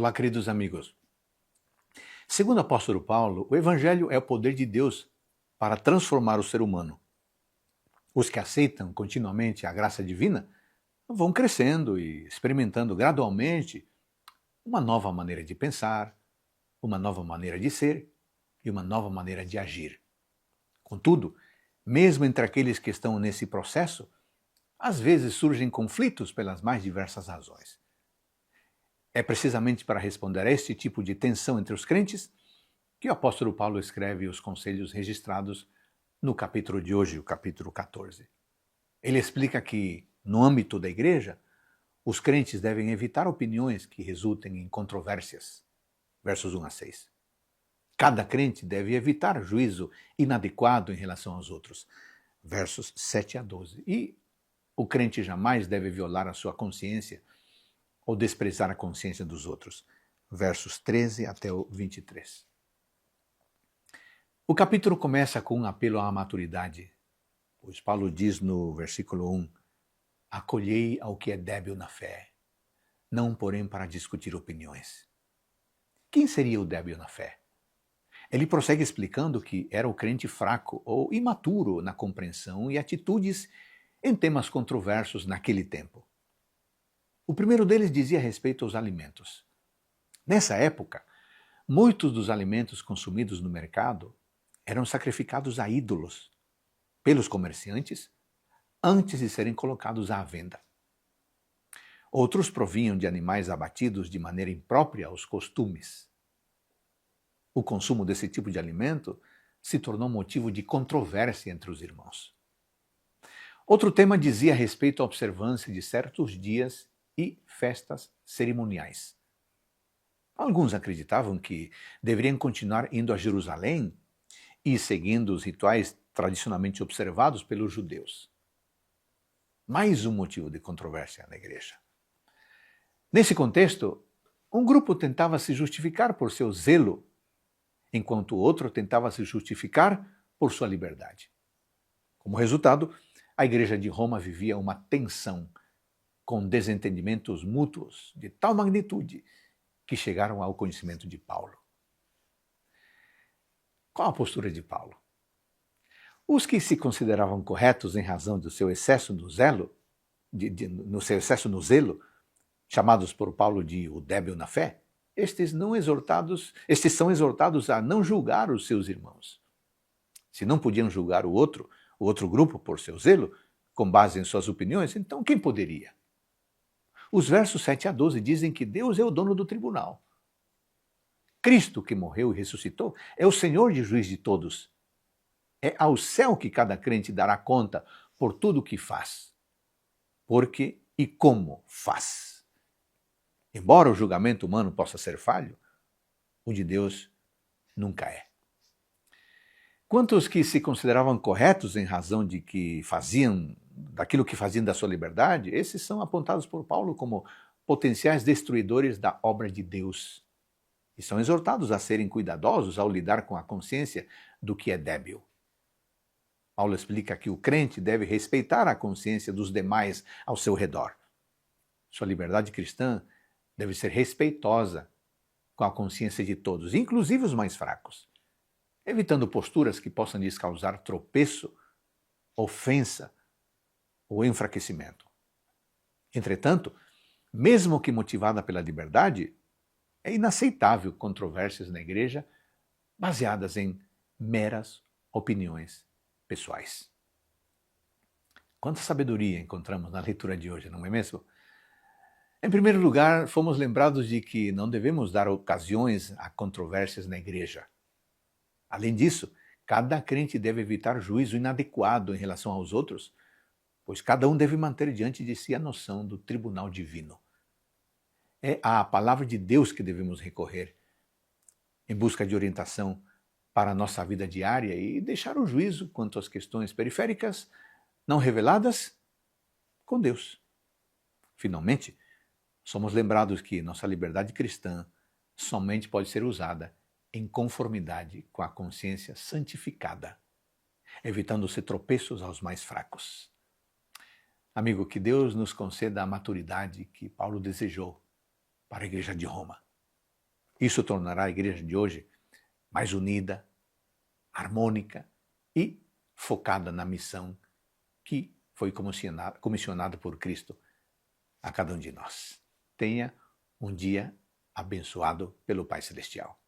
Olá, queridos amigos. Segundo o apóstolo Paulo, o Evangelho é o poder de Deus para transformar o ser humano. Os que aceitam continuamente a graça divina vão crescendo e experimentando gradualmente uma nova maneira de pensar, uma nova maneira de ser e uma nova maneira de agir. Contudo, mesmo entre aqueles que estão nesse processo, às vezes surgem conflitos pelas mais diversas razões. É precisamente para responder a este tipo de tensão entre os crentes que o apóstolo Paulo escreve os conselhos registrados no capítulo de hoje, o capítulo 14. Ele explica que, no âmbito da igreja, os crentes devem evitar opiniões que resultem em controvérsias. Versos 1 a 6. Cada crente deve evitar juízo inadequado em relação aos outros. Versos 7 a 12. E o crente jamais deve violar a sua consciência ou desprezar a consciência dos outros. Versos 13 até o 23. O capítulo começa com um apelo à maturidade, pois Paulo diz no versículo 1, acolhei ao que é débil na fé, não porém para discutir opiniões. Quem seria o débil na fé? Ele prossegue explicando que era o crente fraco ou imaturo na compreensão e atitudes em temas controversos naquele tempo. O primeiro deles dizia respeito aos alimentos. Nessa época, muitos dos alimentos consumidos no mercado eram sacrificados a ídolos pelos comerciantes antes de serem colocados à venda. Outros provinham de animais abatidos de maneira imprópria aos costumes. O consumo desse tipo de alimento se tornou motivo de controvérsia entre os irmãos. Outro tema dizia respeito à observância de certos dias e festas cerimoniais. Alguns acreditavam que deveriam continuar indo a Jerusalém e seguindo os rituais tradicionalmente observados pelos judeus. Mais um motivo de controvérsia na igreja. Nesse contexto, um grupo tentava se justificar por seu zelo, enquanto o outro tentava se justificar por sua liberdade. Como resultado, a igreja de Roma vivia uma tensão com desentendimentos mútuos de tal magnitude que chegaram ao conhecimento de Paulo. Qual a postura de Paulo? Os que se consideravam corretos em razão do seu excesso no zelo, chamados por Paulo de o débil na fé, estes são exortados a não julgar os seus irmãos. Se não podiam julgar o outro grupo por seu zelo, com base em suas opiniões, então quem poderia? Os versos 7 a 12 dizem que Deus é o dono do tribunal. Cristo, que morreu e ressuscitou, é o Senhor e juiz de todos. É ao céu que cada crente dará conta por tudo o que faz. Porque e como faz. Embora o julgamento humano possa ser falho, o de Deus nunca é. Quanto aos que se consideravam corretos em razão daquilo que faziam da sua liberdade, esses são apontados por Paulo como potenciais destruidores da obra de Deus. E são exortados a serem cuidadosos ao lidar com a consciência do que é débil. Paulo explica que o crente deve respeitar a consciência dos demais ao seu redor. Sua liberdade cristã deve ser respeitosa com a consciência de todos, inclusive os mais fracos, evitando posturas que possam lhes causar tropeço, ofensa ou enfraquecimento. Entretanto, mesmo que motivada pela liberdade, é inaceitável controvérsias na igreja baseadas em meras opiniões pessoais. Quanta sabedoria encontramos na leitura de hoje, não é mesmo? Em primeiro lugar, fomos lembrados de que não devemos dar ocasiões a controvérsias na igreja. Além disso, cada crente deve evitar juízo inadequado em relação aos outros, pois cada um deve manter diante de si a noção do tribunal divino. É à palavra de Deus que devemos recorrer em busca de orientação para a nossa vida diária e deixar o juízo quanto às questões periféricas não reveladas com Deus. Finalmente, somos lembrados que nossa liberdade cristã somente pode ser usada em conformidade com a consciência santificada, evitando-se tropeços aos mais fracos. Amigo, que Deus nos conceda a maturidade que Paulo desejou para a igreja de Roma. Isso tornará a igreja de hoje mais unida, harmônica e focada na missão que foi comissionada por Cristo a cada um de nós. Tenha um dia abençoado pelo Pai Celestial.